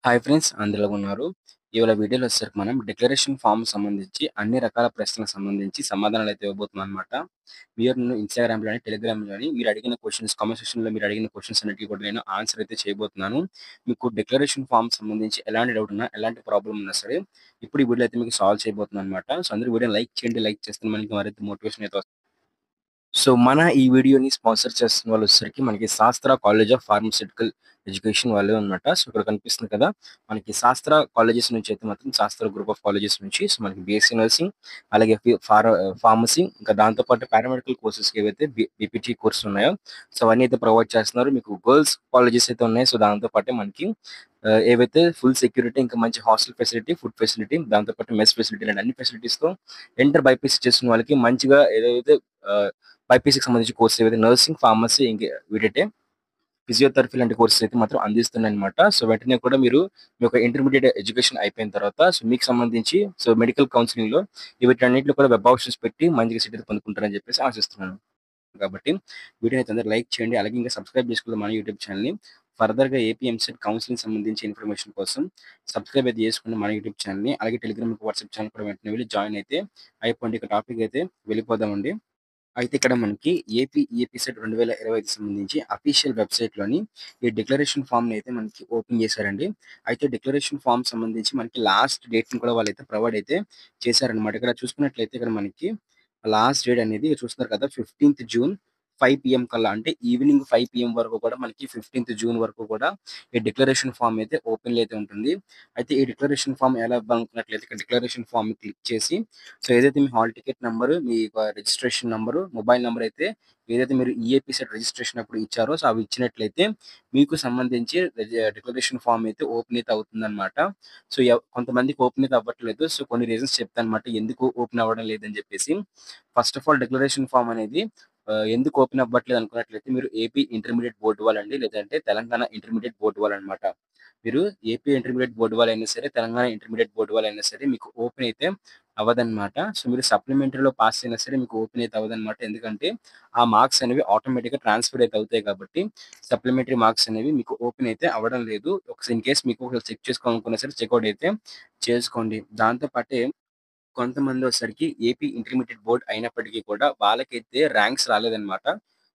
Hi friends అందరూ ఎలా ఉన్నారు? ఇవాళ వీడియోలో వచ్చేసరికి మనం డిక్లరేషన్ ఫార్మ్ సంబంధించి అన్ని రకాల ప్రశ్నలకు సంబంధించి సమాధానాలు అయితే ఇవ్వబోతున్నాం అనమాట. మీరు నన్ను ఇన్‌స్టాగ్రామ్‌లోని, టెలిగ్రామ్‌లోని మీరు అడిగిన క్వెషన్స్ కామెంట్ సెక్షన్‌లో మీరు అడిగిన క్వెషన్స్ అన్నిటికి కూడా నేను ఆన్సర్ అయితే చేయబోతున్నాను. మీకు డిక్లరేషన్ ఫార్మ్ సంబంధించి ఎలాంటి డౌట్ ఉన్నా, ఎలాంటి ప్రాబ్లమ్ ఉన్నా సరే ఇప్పుడు ఈ వీడియోలో అయితే మీకు సాల్వ్ చేయబోతున్నాను అనమాట. సో అందరూ వీడియోని లైక్ చేయండి. లైక్ చేస్తే మనకి మరింత మోటివేషన్ అయితే వస్తుంది. సో, మన ఈ వీడియోని స్పాన్సర్ చేస్తున్న వాళ్ళొచ్చేసరికి మనకి శాస్త్ర కాలేజ్ ఆఫ్ ఫార్మాస్యూటికల్ ఎడ్యుకేషన్ వాళ్ళే అన్నమాట. సో, ఇక్కడ కనిపిస్తుంది కదా! మనకి శాస్త్ర కాలేజెస్ నుంచి అయితే మాత్రం శాస్త్ర గ్రూప్ ఆఫ్ కాలేజెస్ నుంచి సో, మనకి బీఎస్సీ నర్సింగ్ అలాగే ఫార్మసీ ఇంకా దాంతో పాటు పారామెడికల్ కోర్సెస్‌కి ఏవైతే బీపీటీ కోర్సెస్ ఉన్నాయో సో, అవన్నీ అయితే ప్రొవైడ్ చేస్తున్నారు. మీకు గర్ల్స్ కాలేజెస్ అయితే ఉన్నాయి. సో, దాంతో పాటే మనకి ఏవైతే ఫుల్ సెక్యూరిటీ ఇంకా మంచి హాస్టల్ ఫెసిలిటీ, ఫుడ్ ఫెసిలిటీ దాంతో పాటు మెస్ ఫెసిలిటీ ఇలాంటి అన్ని ఫెసిలిటీస్‌తో ఇంటర్ బైపీసీ చేస్తున్న వాళ్ళకి మంచిగా ఏదైతే ఆహ్, బైపీసీకి సంబంధించిన కోర్సెస్ ఏవైతే నర్సింగ్, ఫార్మసీ వీటైతే ఫిజియోథెరపీ లాంటి కోర్సెస్ అయితే మాత్రం అందిస్తున్నాయన్నమాట. సో, వెంటనే కూడా మీరు మీ యొక్క ఇంటర్మీడియేట్ ఎడ్యుకేషన్ అయిపోయిన తర్వాత సో, మీకు సంబంధించి సో, మెడికల్ కౌన్సెలింగ్‌లో వీటన్నిటిలో కూడా వెబ్ ఆప్షన్స్ పెట్టి మంచిగా సీట్ అయితే పొందుకుంటారని చెప్పేసి ఆశిస్తున్నాను. కాబట్టి వీడియోని అయితే అందరూ లైక్ చేయండి. అలాగే ఇంకా సబ్స్క్రైబ్ చేసుకోవాలి మన యూట్యూబ్ ఛానెల్‌ని. ఫర్దర్‌గా ఏపీ ఎంసెట్ కౌన్సెలింగ్ సంబంధించి ఇన్ఫర్మేషన్ కోసం సబ్స్క్రైబ్ అయితే చేసుకోండి మన యూట్యూబ్ ఛానెల్‌ని. అలాగే టెలిగ్రామ్, వాట్సాప్ ఛానెల్ కూడా వెంటనే వెళ్లి జాయిన్ అయితే అయిపోండి. ఇక టాపిక్ అయితే వెళ్ళిపోదామండి. అయితే ఇక్కడ మనకి ఏపీ సెట్ 2025కి సంబంధించి అఫీషియల్ వెబ్‌సైట్‌లోని ఈ డిక్లరేషన్ ఫార్మ్‌ని అయితే మనకి ఓపెన్ చేశారండి. అయితే డిక్లరేషన్ ఫార్మ్ సంబంధించి మనకి లాస్ట్ డేట్‌ని కూడా వాళ్ళైతే ప్రొవైడ్ అయితే చేశారన్నమాట. ఇక్కడ చూసుకున్నట్లయితే ఇక్కడ మనకి లాస్ట్ డేట్ అనేది చూస్తున్నారు కదా! 15థ్ జూన్ 5 పీఎం కల్లా అంటే ఈవినింగ్ 5 పీఎం వరకు కూడా మనకి 15థ్ జూన్ వరకు కూడా ఈ డిక్లరేషన్ ఫార్మ్ అయితే ఓపెన్‌లో అయితే ఉంటుంది. అయితే ఈ డిక్లరేషన్ ఫార్మ్ ఎలా ఇవ్వాలనుకున్నట్లయితే ఇక్కడ డిక్లరేషన్ ఫార్మ్‌ని క్లిక్ చేసి సో, ఏదైతే మీ హాల్ టికెట్ నంబరు, మీ యొక్క రిజిస్ట్రేషన్ నంబరు, మొబైల్ నంబర్ అయితే ఏదైతే మీరు ఈఏపీ సెట్ రిజిస్ట్రేషన్ అప్పుడు ఇచ్చారో సో, అవి ఇచ్చినట్లయితే మీకు సంబంధించి డిక్లరేషన్ ఫార్మ్ అయితే ఓపెన్ అయితే అవుతుందన్నమాట. సో, కొంతమందికి ఓపెన్ అయితే అవ్వట్లేదు. సో, కొన్ని రీజన్స్ చెప్తానన్నమాట. ఎందుకు ఓపెన్ అవ్వడం లేదని చెప్పేసి. First of all declaration form అనేది ఎందుకు ఓపెన్ అవ్వట్లేదు అనుకున్నట్లయితే మీరు ఏపీ ఇంటర్మీడియేట్ బోర్డ్ వాళ్ళండి. లేదంటే తెలంగాణ ఇంటర్మీడియేట్ బోర్డ్ వాళ్ళనమాట. మీరు ఏపీ ఇంటర్మీడియేట్ బోర్డ్ వాళ్ళైనా సరే, తెలంగాణ ఇంటర్మీడియేట్ బోర్డ్ వాళ్ళైనా సరే మీకు ఓపెన్ అయితే అవ్వదన్నమాట. సో, మీరు సప్లిమెంటరీలో పాస్ అయినా సరే మీకు ఓపెన్ అయితే అవ్వదన్నమాట. ఎందుకంటే ఆ మార్క్స్ అనేవి ఆటోమేటిక్‌గా ట్రాన్స్‌ఫర్ అయితే అవుతాయి కాబట్టి సప్లిమెంటరీ మార్క్స్ అనేవి మీకు ఓపెన్ అయితే అవ్వడం లేదు. ఇన్ కేస్ మీకు ఒకవేళ చెక్ చేసుకోవాలనుకున్నా సరే చెక్ ఔట్ అయితే చేసుకోండి. దాంతో పాటే కొంతమందొసరికి ఏపీ ఇంటర్మీడియేట్ బోర్డ్ అయినప్పటికీ కూడా వాళ్ళకైతే ర్యాంక్స్ రాలేదన్నమాట.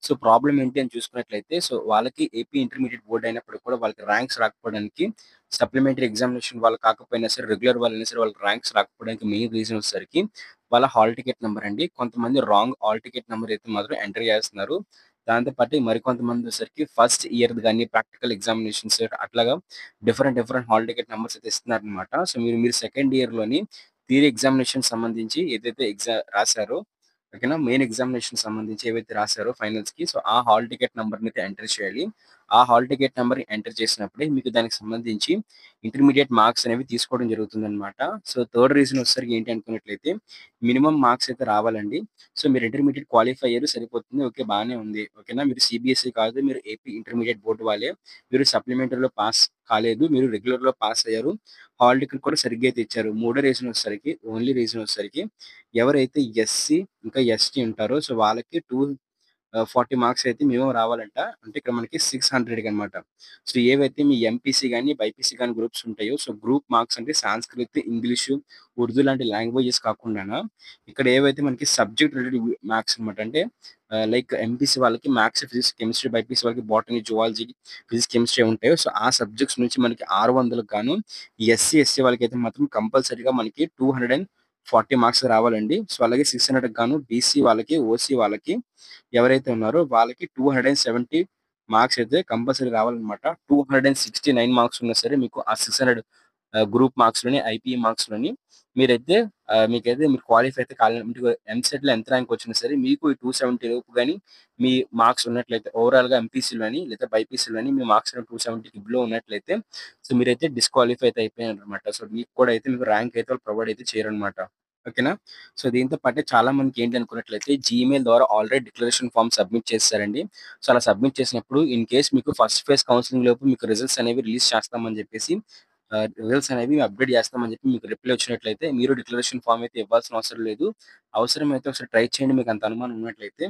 సో, ప్రాబ్లమ్ ఏంటి అని చూసుకున్నట్లయితే సో, వాళ్ళకి ఏపీ ఇంటర్మీడియేట్ బోర్డ్ అయినప్పటికి కూడా వాళ్ళకి ర్యాంక్స్ రాకపోవడానికి సప్లిమెంటరీ ఎగ్జామినేషన్ వాళ్ళు కాకపోయినా సరే, రెగ్యులర్ వాళ్ళైనా సరే వాళ్ళకి ర్యాంక్స్ రాకపోవడానికి మెయిన్ రీజన్ వచ్చేసరికి వాళ్ళ హాల్ టికెట్ నంబర్ అండి. కొంతమంది రాంగ్ హాల్ టికెట్ నంబర్ అయితే మాత్రం ఎంటర్ చేస్తున్నారు. దాంతో పాటు మరికొంతమందొసరికి ఫస్ట్ ఇయర్‌ది గాని ప్రాక్టికల్ ఎగ్జామినేషన్స్ అట్లాగా డిఫరెంట్ హాల్ టికెట్ నంబర్స్ అయితే ఇస్తున్నారనమాట. సో, మీరు సెకండ్ ఇయర్‌లోని థియరీ ఎగ్జామినేషన్ సంబంధించి ఏదైతే రాసారో ఓకేనా? మెయిన్ ఎగ్జామినేషన్ సంబంధించి ఏవైతే రాసారో ఫైనల్స్‌కి సో, ఆ హాల్ టికెట్ నంబర్‌నైతే ఎంటర్ చేయాలి. ఆ హాల్ టికెట్ నంబర్‌ని ఎంటర్ చేసినప్పుడే మీకు దానికి సంబంధించి ఇంటర్మీడియేట్ మార్క్స్ అనేవి తీసుకోవడం జరుగుతుందనమాట. సో, థర్డ్ రీజన్ వచ్చేసరికి ఏంటి అనుకున్నట్లయితే మినిమమ్ మార్క్స్ అయితే రావాలండి. సో, మీరు ఇంటర్మీడియేట్ క్వాలిఫై అయ్యారు సరిపోతుంది. ఓకే. బానే ఉంది. ఓకేనా? మీరు సీబీఎస్ఈ కాదు. మీరు ఏపీ ఇంటర్మీడియేట్ బోర్డ్ వాళ్ళే. మీరు సప్లిమెంటరీలో పాస్ కాలేదు. మీరు రెగ్యులర్‌లో పాస్ అయ్యారు. హాల్ టికెట్ కూడా సరిగ్గా అయితే ఇచ్చారు. మూడో రీజన్ వచ్చేసరికి ఓన్లీ రీజన్ వచ్చేసరికి ఎవరైతే ఎస్సీ ఇంకా ఎస్టీ ఉంటారో సో, వాళ్ళకి 40 మార్క్స్ అయితే మినిమమ్ రావాలంట. అంటే ఇక్కడ మనకి 600కి అన్నమాట. సో, ఏవైతే మీ ఎంపీసీ గాని, బైపీసీ గాని గ్రూప్స్ ఉంటాయో సో, గ్రూప్ మార్క్స్ అంటే సాంస్క్రిట్, ఇంగ్లీషు, ఉర్దూ లాంటి లాంగ్వేజెస్ కాకుండానా ఇక్కడ ఏవైతే మనకి సబ్జెక్ట్ రిలేటెడ్ మార్క్స్ అన్నమాట. అంటే లైక్ ఎంపీసీ వాళ్ళకి మ్యాథ్స్, ఫిజిక్స్, కెమిస్ట్రీ, బైపీసీ వాళ్ళకి బాటనీ, జువాలజీ, ఫిజిక్స్, కెమిస్ట్రీ ఉంటాయో సో, ఆ సబ్జెక్ట్స్ నుంచి మనకి 600కి గాను ఎస్సీ వాళ్ళకైతే మాత్రం కంపల్సరీగా మనకి 240 మార్క్స్ రావాలండి. సో, అలాగే 600కి గాను బీసీ వాళ్ళకి, ఓసీ వాళ్ళకి ఎవరైతే ఉన్నారో వాళ్ళకి 270 మార్క్స్ అయితే కంపల్సరీ రావాలన్నమాట. 269 మార్క్స్ ఉన్నా సరే మీకు ఆ 600 గ్రూప్ మార్క్స్‌లోని, ఐపీఈ మార్క్స్‌లోని మీకైతే మీరు క్వాలిఫై అయితే కాలేదంటే ఎంసెట్‌లో ఎంత ర్యాంక్ వచ్చినా సరే మీకు ఈ 270 లోపు గాని మీ మార్క్స్ ఉన్నట్లయితే ఓవరాల్‌గా ఎంపీసీలోని లేదా బైపీసీలోని మీ మార్క్స్ 270కి బిలో ఉన్నట్లయితే సో, మీరైతే డిస్‌క్వాలిఫై అయితే అయిపోయారన్నమాట. సో, మీకు కూడా అయితే మీకు ర్యాంక్ అయితే వాళ్ళు ప్రొవైడ్ అయితే చేయరన్నమాట. ఓకేనా? సో, దీంతో పాటే చాలా మందికి ఏంటి అనుకున్నట్లయితే జీమెయిల్ ద్వారా ఆల్రెడీ డిక్లరేషన్ ఫార్మ్ సబ్మిట్ చేసేసారండి. సో, అలా సబ్మిట్ చేసినప్పుడు ఇన్ కేస్ మీకు ఫస్ట్ ఫేజ్ కౌన్సెలింగ్ లోపు మీకు రిజల్ట్స్ అనేవి రిలీజ్ చేస్తామని చెప్పేసి రిజల్ట్స్ అనేవి అప్‌డేట్ చేస్తామని చెప్పి మీకు రిప్లై వచ్చినట్లయితే మీరు డిక్లరేషన్ ఫార్మ్ అయితే ఇవ్వాల్సిన అవసరం లేదు. అవసరమైతే ఒకసారి ట్రై చేయండి. మీకు అంత అనుమానం ఉన్నట్లయితే.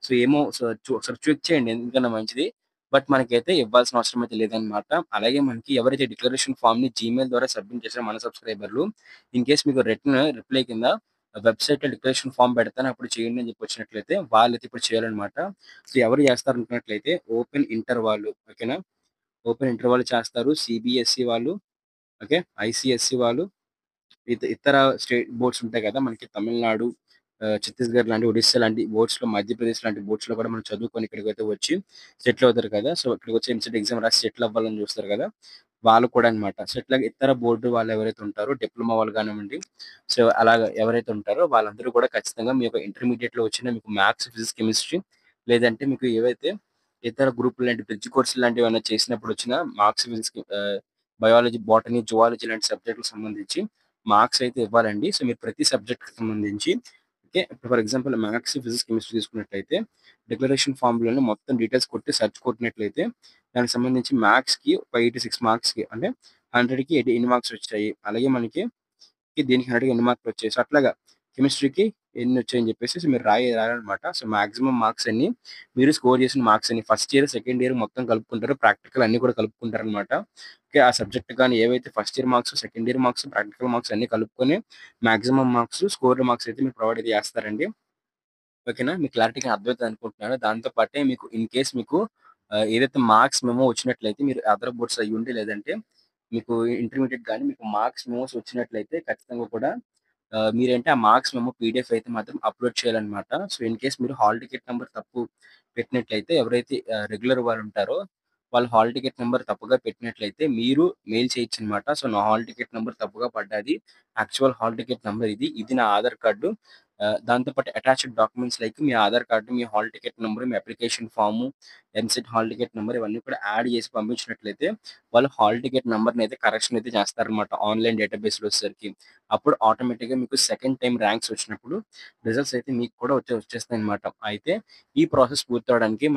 సో, ఏమో ఒకసారి చెక్ చేయండి. ఎందుకన్నా మంచిది. బట్ మనకైతే ఇవ్వాల్సిన అవసరం అయితే లేదనమాట. అలాగే మనకి ఎవరైతే డిక్లరేషన్ ఫార్మ్‌ని జీమెయిల్ ద్వారా సబ్మిట్ చేసారో మన సబ్‌స్క్రైబర్‌లు, ఇన్ కేస్ మీకు రిటర్న్ రిప్లై కింద వెబ్‌సైట్‌లో డిక్లరేషన్ ఫార్మ్ పెడతాను అప్పుడు చేయండి అని చెప్పి వచ్చినట్లయితే వాళ్ళైతే ఇప్పుడు చేయాలనమాట. సో, ఎవరు చేస్తారనుకున్నట్లయితే ఓపెన్ ఇంటర్ వాళ్ళు ఓకేనా? ఓపెన్ ఇంటర్ వాళ్ళు చేస్తారు. సీబీఎస్‌ఈ వాళ్ళు ఓకే. ఐసీఎస్‌ఈ వాళ్ళు ఇతర స్టేట్ బోర్డ్స్ ఉంటాయి కదా! మనకి తమిళనాడు, ఛత్తీస్‌గఢ్ లాంటి, ఒడిస్సా లాంటి బోర్డ్స్‌లో, మధ్యప్రదేశ్ లాంటి బోర్డ్స్‌లో కూడా మనం చదువుకొని ఇక్కడికైతే వచ్చి సెటిల్ అవుతారు కదా! సో, ఇక్కడికొచ్చి ఎంసెట్ ఎగ్జామ్ రాసి సెటిల్ అవ్వాలని చూస్తారు కదా! వాళ్ళు కూడా అన్నమాట. సో, ఇట్లాగ ఇతర బోర్డు వాళ్ళు ఎవరైతే ఉంటారో డిప్లొమా వాళ్ళు కానివ్వండి, సో, అలాగా ఎవరైతే ఉంటారో వాళ్ళందరూ కూడా ఖచ్చితంగా మీ యొక్క ఇంటర్మీడియేట్‌లో వచ్చిన మీకు మ్యాథ్స్, ఫిజిక్స్, కెమిస్ట్రీ లేదంటే మీకు ఏవైతే ఇతర గ్రూపులు లాంటి బ్రిడ్జ్ కోర్సులు లాంటివి ఏమైనా చేసినప్పుడు వచ్చిన marks, physics, biology, botany, zoology లాంటి సబ్జెక్ట్‌లకు సంబంధించి మార్క్స్ అయితే ఇవ్వాలండి. సో, మీరు ప్రతి సబ్జెక్ట్‌కి సంబంధించి ఓకే. ఇప్పుడు for example maths, physics, chemistry తీసుకున్నట్లయితే డిక్లరేషన్ ఫార్మ్‌లోనే మొత్తం డీటెయిల్స్ కొట్టి సెర్చ్ కొట్టినట్లయితే దానికి సంబంధించి మ్యాథ్స్‌కి ఒక 86 మార్క్స్‌కి అంటే 100కి ఎన్ని మార్క్స్ వచ్చాయి. అలాగే మనకి దీనికి 100కి ఎన్ని మార్కులు వచ్చాయి. సో, అట్లాగా కెమిస్ట్రీకి ఎన్నొచ్చాయని చెప్పేసేసి మీరు రాయాలన్నమాట. సో, మాక్సిమం మార్క్స్ ఎన్ని, మీరు స్కోర్ చేసిన మార్క్స్ ఎన్ని, ఫస్ట్ ఇయర్, సెకండ్ ఇయర్ మొత్తం కలుపుకుంటారు. ప్రాక్టికల్ అన్నీ కూడా కలుపుకుంటారన్నమాట. ఓకే. ఆ సబ్జెక్ట్ గాని ఏవైతే first year marks, second year marks, practical marks అన్నీ కలుపుకొని మాక్సిమం మార్క్స్, స్కోర్డ్ మార్క్స్ అయితే మీకు ప్రొవైడ్ అయితే చేస్తారండి. ఓకేనా? మీకు క్లారిటీగా అర్థమైతుంది అనుకుంటున్నాను. దాంతో పాటే మీకు ఇన్ కేస్ మీకు ఏదైతే మార్క్స్ మెమో వచ్చినట్లయితే మీరు అదర్ బోర్డ్స్ అయ్యుండి లేదంటే మీకు ఇంటర్మీడియేట్ గాని మీకు మార్క్స్ మెమోస్ వచ్చినట్లయితే ఖచ్చితంగా కూడా మీరేంటి ఆ మార్క్స్ మెమో పీడీఎఫ్ అయితే మాత్రం అప్‌లోడ్ చేయాలన్నమాట. సో, ఇన్ కేస్ మీరు హాల్ టికెట్ నంబర్ తప్పు పెట్టినట్లయితే ఎవరైతే రెగ్యులర్ వాళ్ళు ఉంటారో వాళ్ళు హాల్ టికెట్ నంబర్ తప్పుగా పెట్టినట్లయితే మీరు మెయిల్ చేయొచ్చన్నమాట. సో, నా హాల్ టికెట్ నంబర్ తప్పుగా పడ్డాది. యాక్చువల్ హాల్ టికెట్ నంబర్ ఇది. ఇది నా ఆధార్ కార్డు. దాంతో పాటు అటాచ్డ్ డాక్యుమెంట్స్ లైక్ మీ ఆధార్ కార్డ్, మీ హాల్ టికెట్ నంబర్, మీ application form, EAMCET hall ticket number ఇవన్నీ కూడా యాడ్ చేసి పంపించినట్లయితే వాళ్ళు హాల్ టికెట్ నంబర్‌నైతే కరెక్షన్ అయితే చేస్తారన్నమాట ఆన్‌లైన్ డేటాబేస్‌లో వచ్చేసరికి. అప్పుడు ఆటోమేటిక్‌గా మీకు సెకండ్ టైమ్ ర్యాంక్స్ వచ్చినప్పుడు రిజల్ట్స్ అయితే మీకు కూడా వచ్చేస్తాయన్నమాట. అయితే ఈ ప్రాసెస్ పూర్తవ్వడానికి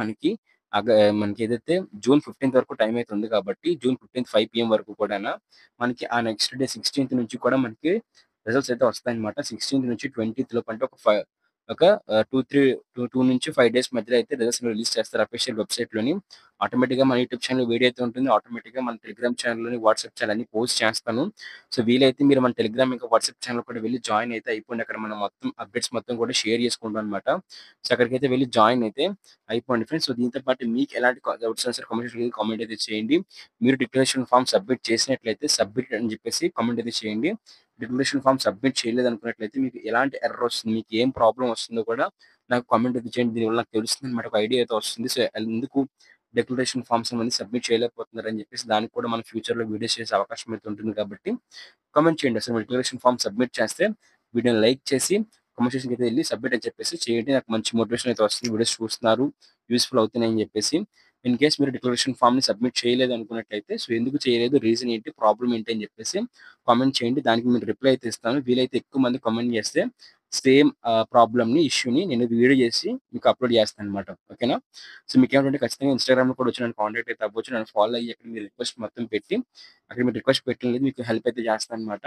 మనకేదైతే జూన్ 15థ్ వరకు టైం అయితే ఉంది కాబట్టి జూన్ 15థ్ 5 పీఎం వరకు కూడానా మనకి ఆ నెక్స్ట్ డే 16థ్ నుంచి కూడా మనకి రిజల్ట్స్ అయితే వస్తాయన్నమాట. 16థ్ నుంచి 20థ్ లోపు అంటే ఒక 2 నుంచి 5 డేస్ మధ్యలో అయితే రిజల్ట్స్ రిలీజ్ చేస్తారు అఫీషియల్ వెబ్‌సైట్‌లోని. ఆటోమేటిక్‌గా మన యూట్యూబ్ ఛానెల్ వీడియో అయితే ఉంటుంది. ఆటోమేటిక్‌గా మన టెలిగ్రామ్ ఛానెల్‌లోని, వాట్సాప్ ఛానెల్ అన్ని పోస్ట్ చేస్తాను. సో, వీలైతే మీరు మన టెలిగ్రామ్ ఇంకా వాట్సాప్ ఛానెల్ కూడా వెళ్లి జాయిన్ అయితే అయిపోండి. అక్కడ మనం మొత్తం అప్డేట్స్ మొత్తం కూడా షేర్ చేసుకుంటాం అన్నమాట. సో, అక్కడికైతే వెళ్లి జాయిన్ అయితే అయిపోండి ఫ్రెండ్స్. సో, దీంతో పాటు మీకు ఎలాంటి డౌట్స్ ఉన్నా సరే కామెంట్ అయితే చేయండి. మీరు డిక్లరేషన్ ఫార్మ్ సబ్మిట్ చేసినట్లయితే సబ్మిట్ అని చెప్పేసి కామెంట్ అయితే చేయండి. డిక్లరేషన్ ఫార్మ్ సబ్మిట్ చేయలేదనుకున్నట్లయితే మీకు ఎలాంటి ఎర్రర్ వస్తుంది, మీకు ఏం ప్రాబ్లమ్ వస్తుందో కూడా నాకు కామెంట్ అయితే చేయండి. దీనివల్ల నాకు తెలుస్తుందన్నమాట. ఒక ఐడియా అయితే వస్తుంది. సో, ఎందుకు డిక్లరేషన్ ఫార్మ్స్ అనేది సబ్మిట్ చేయలేకపోతున్నారని చెప్పేసి దానికి కూడా మనం ఫ్యూచర్‌లో వీడియోస్ చేసే అవకాశం అయితే ఉంటుంది కాబట్టి కామెంట్ చేయండి. అసలు మీరు డిక్లరేషన్ ఫార్మ్ సబ్మిట్ చేస్తే వీడియోని లైక్ చేసి కామెంట్ సెక్షన్‌కి అయితే వెళ్లి సబ్మిట్ అని చెప్పేసి చేయండి. నాకు మంచి మోటివేషన్ అయితే వస్తుంది. వీడియోస్ చూస్తున్నారు, యూజ్‌ఫుల్ అవుతున్నాయని చెప్పేసి. ఇన్ కేస్ మీరు డిక్లరేషన్ ఫార్మ్‌ని సబ్మిట్ చేయలేదు అనుకున్నట్లయితే సో, ఎందుకు చేయలేదు? రీజన్ ఏంటి? ప్రాబ్లమ్ ఏంటి? అని చెప్పేసి కామెంట్ చేయండి. దానికి మీకు రిప్లై అయితే ఇస్తాను. వీలైతే ఎక్కువ మంది కామెంట్ చేస్తే సేమ్ ప్రాబ్లమ్‌ని, ఇష్యూని నేను వీడియో చేసి మీకు అప్‌లోడ్ చేస్తానన్నమాట. ఓకేనా? సో, మీకేమైనా ఖచ్చితంగా ఇన్‌స్టాగ్రామ్‌లో కూడా వచ్చి నన్ను కాంటాక్ట్ అయితే అవ్వచ్చు. నన్ను ఫాలో అయ్యి అక్కడ మీ రిక్వెస్ట్ మొత్తం పెట్టి అక్కడ మీరు రిక్వెస్ట్ పెట్టినది మీకు హెల్ప్ అయితే చేస్తానన్నమాట.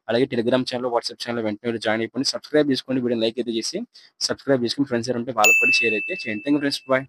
అలాగే టెలిగ్రామ్ ఛానెల్, వాట్సాప్ ఛానెల్‌లో వెంటనే వెళ్లి జాయిన్ అయిపోండి. సబ్స్క్రైబ్ చేసుకోండి. వీడియోని లైక్ అయితే చేసి సబ్స్క్రైబ్ చేసుకొని ఫ్రెండ్స్ ఎవరైనా ఉంటే వాళ్ళకి కూడా షేర్ అయితే చేయండి. Thank you friends. బాయ్.